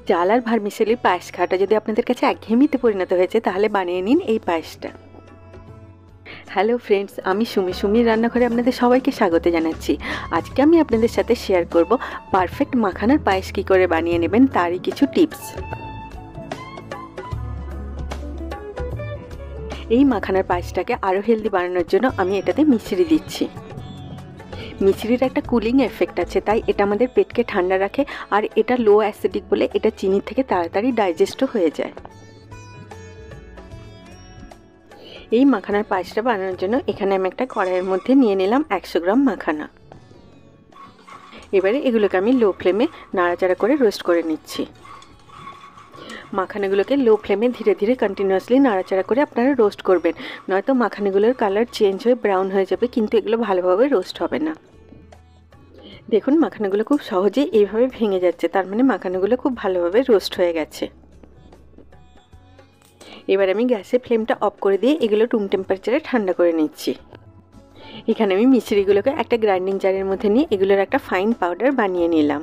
চাল আর ভার্মিসেলির পায়েস খাওয়াটা যদি আপনাদের কাছে একঘেয়েমিতে পরিণত হয়েছে তাহলে বানিয়ে নিন এই পায়েসটা। হ্যালো ফ্রেন্ডস, আমি সুমির রান্নাঘরে আপনাদের সবাইকে স্বাগত জানাচ্ছি। আজকে আমি আপনাদের সাথে শেয়ার করব পারফেক্ট মাখানার পায়েস কী করে বানিয়ে নেবেন তারই কিছু টিপস। এই মাখানার পায়েসটাকে আরও হেলদি বানানোর জন্য আমি এটাতে মিশ্রি দিচ্ছি। মিশ্রির একটা কুলিং এফেক্ট আছে, তাই এটা আমাদের পেটকে ঠান্ডা রাখে, আর এটা লো অ্যাসিডিক বলে এটা চিনির থেকে তাড়াতাড়ি ডাইজেস্টও হয়ে যায়। এই মাখানার পায়েসটা বানানোর জন্য এখানে আমি একটা কড়াইয়ের মধ্যে নিয়ে নিলাম 100 গ্রাম মাখানা। এবারে এগুলোকে আমি লো ফ্লেমে নাড়াচাড়া করে রোস্ট করে নিচ্ছি। মাখানাগুলোকে লো ফ্লেমে ধীরে ধীরে কন্টিনিউয়াসলি নাড়াচাড়া করে আপনারা রোস্ট করবেন, নয়তো মাখানাগুলোর কালার চেঞ্জ হয়ে ব্রাউন হয়ে যাবে, কিন্তু এগুলো ভালোভাবে রোস্ট হবে না। দেখুন মাখানাগুলো খুব সহজেই এইভাবে ভেঙে যাচ্ছে, তার মানে মাখানাগুলো খুব ভালোভাবে রোস্ট হয়ে গেছে। এবার আমি গ্যাসের ফ্লেমটা অফ করে দিয়ে এগুলো রুম টেম্পারেচারে ঠান্ডা করে নিচ্ছি। এখানে আমি মিশ্রিগুলোকে একটা গ্রাইন্ডিং জারের মধ্যে নিয়ে এগুলোর একটা ফাইন পাউডার বানিয়ে নিলাম।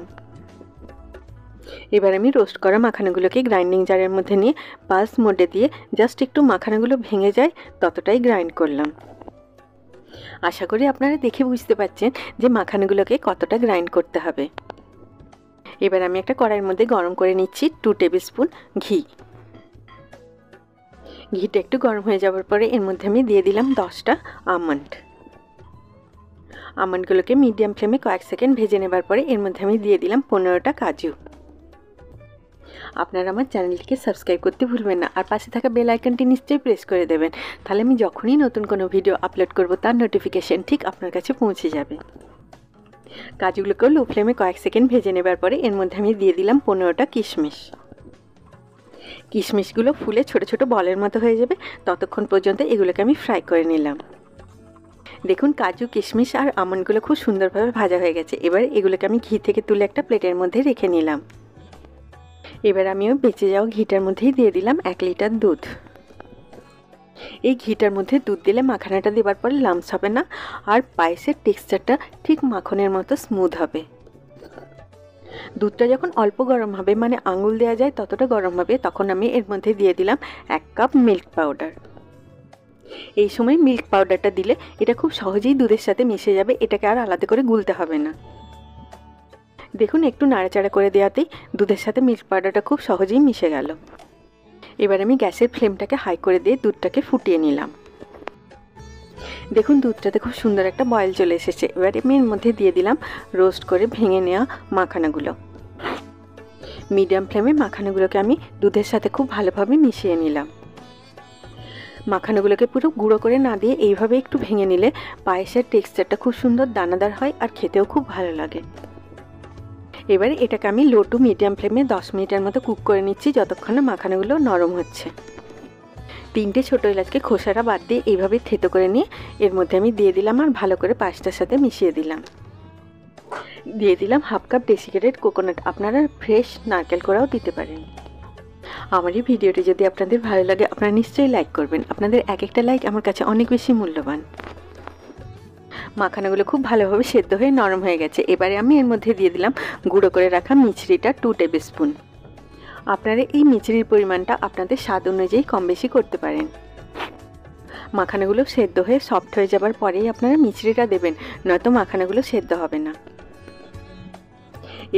এবার আমি রোস্ট করা মাখানাগুলোকে গ্রাইন্ডিং জারের মধ্যে নিয়ে পালস মোডে দিয়ে জাস্ট একটু মাখানাগুলো ভেঙে যায় ততটাই গ্রাইন্ড করলাম। আশা করি আপনারা দেখে বুঝতে পারছেন যে মাখানাগুলোকে কতটা গ্রাইন্ড করতে হবে। এবার আমি একটা কড়াইয়ের মধ্যে গরম করে নিচ্ছি 2 টেবিল স্পুন ঘি। ঘিটা একটু গরম হয়ে যাওয়ার পরে এর মধ্যে আমি দিয়ে দিলাম 10টা আমন্ড। আমন্ডগুলোকে মিডিয়াম ফ্লেমে কয়েক সেকেন্ড ভেজে নেবার পরে এর মধ্যে আমি দিয়ে দিলাম 15টা কাজু। আপনারা আমার চ্যানেলটিকে সাবস্ক্রাইব করতে ভুলবেন না, আর পাশে থাকা বেল আইকনটি নিশ্চয়ই প্রেস করে দেবেন, তাহলে আমি যখনই নতুন কোনো ভিডিও আপলোড করব তার নোটিফিকেশন ঠিক আপনার কাছে পৌঁছে যাবে। কাজুগুলোকেও লো ফ্লেমে কয়েক সেকেন্ড ভেজে নেবার পরে এর মধ্যে আমি দিয়ে দিলাম 15টা কিশমিশ। কিশমিশগুলো ফুলে ছোট ছোট বলের মতো হয়ে যাবে, ততক্ষণ পর্যন্ত এগুলোকে আমি ফ্রাই করে নিলাম। দেখুন কাজু, কিশমিশ আর আমন্ডগুলো খুব সুন্দরভাবে ভাজা হয়ে গেছে। এবার এগুলোকে আমি ঘি থেকে তুলে একটা প্লেটের মধ্যে রেখে নিলাম। এবার আমিও বেঁচে যাওয়া ঘিটার মধ্যেই দিয়ে দিলাম 1 লিটার দুধ। এই ঘিটার মধ্যে দুধ দিলে মাখানাটা দেবার পরে লাম্পস হবে না, আর পায়েসের টেক্সচারটা ঠিক মাখনের মতো স্মুথ হবে। দুধটা যখন অল্প গরম হবে, মানে আঙুল দেওয়া যায় ততটা গরম হবে, তখন আমি এর মধ্যে দিয়ে দিলাম 1 কাপ মিল্ক পাউডার। এই সময় মিল্ক পাউডারটা দিলে এটা খুব সহজেই দুধের সাথে মিশে যাবে, এটাকে আর আলাদা করে গুলতে হবে না। দেখুন একটু নাড়াচাড়া করে দেওয়াতেই দুধের সাথে মিল্ক পাউডারটা খুব সহজেই মিশে গেল। এবার আমি গ্যাসের ফ্লেমটাকে হাই করে দিয়ে দুধটাকে ফুটিয়ে নিলাম। দেখুন দুধটাতে খুব সুন্দর একটা বয়েল চলে এসেছে। এবার আমি এর মধ্যে দিয়ে দিলাম রোস্ট করে ভেঙে নেওয়া মাখানাগুলো। মিডিয়াম ফ্লেমে মাখানাগুলোকে আমি দুধের সাথে খুব ভালোভাবে মিশিয়ে নিলাম। মাখানাগুলোকে পুরো গুঁড়ো করে না দিয়ে এইভাবে একটু ভেঙে নিলে পায়েসের টেক্সচারটা খুব সুন্দর দানাদার হয়, আর খেতেও খুব ভালো লাগে। এবারে এটাকে আমি লো টু মিডিয়াম ফ্লেমে 10 মিনিটের মতো কুক করে নিচ্ছি, যতক্ষণ না মাখানাগুলো নরম হচ্ছে। 3টে ছোটো এলাচকে খোসাটা বাদ দিয়ে এইভাবে থেতো করে নিয়ে এর মধ্যে আমি দিয়ে দিলাম, আর ভালো করে পায়েসটার সাথে মিশিয়ে দিলাম। দিয়ে দিলাম 1/2 কাপ ডেসিকেটেড কোকোনাট, আপনারা ফ্রেশ নারকেল কোড়াও দিতে পারেন। আমার এই ভিডিওটি যদি আপনাদের ভালো লাগে আপনারা নিশ্চয়ই লাইক করবেন, আপনাদের এক একটা লাইক আমার কাছে অনেক বেশি মূল্যবান। মাখানাগুলো খুব ভালোভাবে সেদ্ধ হয়ে নরম হয়ে গেছে। এবারে আমি এর মধ্যে দিয়ে দিলাম গুঁড়ো করে রাখা মিছরিটা 2 টেবিল স্পুন। আপনারা এই মিছরির পরিমাণটা আপনাদের স্বাদ অনুযায়ী কম বেশি করতে পারেন। মাখানাগুলো সেদ্ধ হয়ে সফট হয়ে যাবার পরেই আপনারা মিছরিটা দেবেন, নয়তো মাখানাগুলো সেদ্ধ হবে না।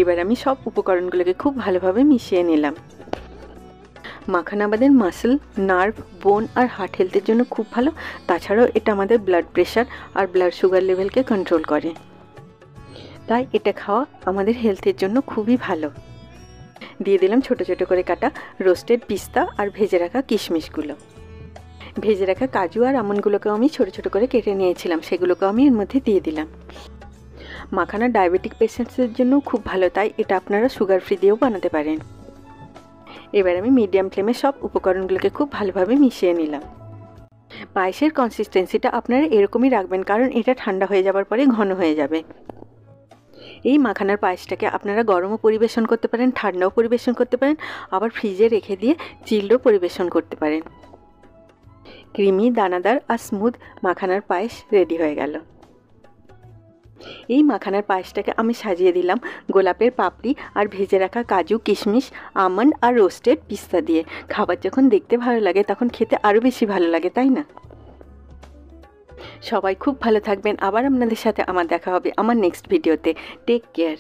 এবার আমি সব উপকরণগুলোকে খুব ভালোভাবে মিশিয়ে নিলাম। মাখানা আমাদের মাসল, নার্ভ, বোন আর হার্ট হেলথের জন্য খুব ভালো। তাছাড়াও এটা আমাদের ব্লাড প্রেশার আর ব্লাড সুগার লেভেলকে কন্ট্রোল করে, তাই এটা খাওয়া আমাদের হেলথের জন্য খুবই ভালো। দিয়ে দিলাম ছোট ছোট করে কাটা রোস্টেড পিস্তা আর ভেজে রাখা কিশমিশগুলো। ভেজে রাখা কাজু আর আমন্ডগুলোকেও আমি ছোট ছোট করে কেটে নিয়েছিলাম, সেগুলোকেও আমি এর মধ্যে দিয়ে দিলাম। মাখানা ডায়াবেটিক পেশেন্টসদের জন্য খুব ভালো, তাই এটা আপনারা সুগার ফ্রি দিয়েও বানাতে পারেন। এবার আমি মিডিয়াম ফ্লেমে সব উপকরণগুলোকে খুব ভালোভাবে মিশিয়ে নিলাম। পায়েসের কনসিস্টেন্সিটা আপনারা এরকমই রাখবেন, কারণ এটা ঠান্ডা হয়ে যাবার পরে ঘন হয়ে যাবে। এই মাখানার পায়েসটাকে আপনারা গরমও পরিবেশন করতে পারেন, ঠান্ডাও পরিবেশন করতে পারেন, আবার ফ্রিজে রেখে দিয়ে চিল্ডও পরিবেশন করতে পারেন। ক্রিমি, দানাদার আর স্মুথ মাখানার পায়েস রেডি হয়ে গেল। এই মাখানার পায়েসটাকে আমি সাজিয়ে দিলাম গোলাপের পাপড়ি আর ভেজে রাখা কাজু, কিশমিশ, আমন্ড আর রোস্টেড পিস্তা দিয়ে। খাবার যখন দেখতে ভালো লাগে তখন খেতে আরও বেশি ভালো লাগে, তাই না? সবাই খুব ভালো থাকবেন। আবার আপনাদের সাথে আমার দেখা হবে আমার নেক্সট ভিডিওতে। Take care.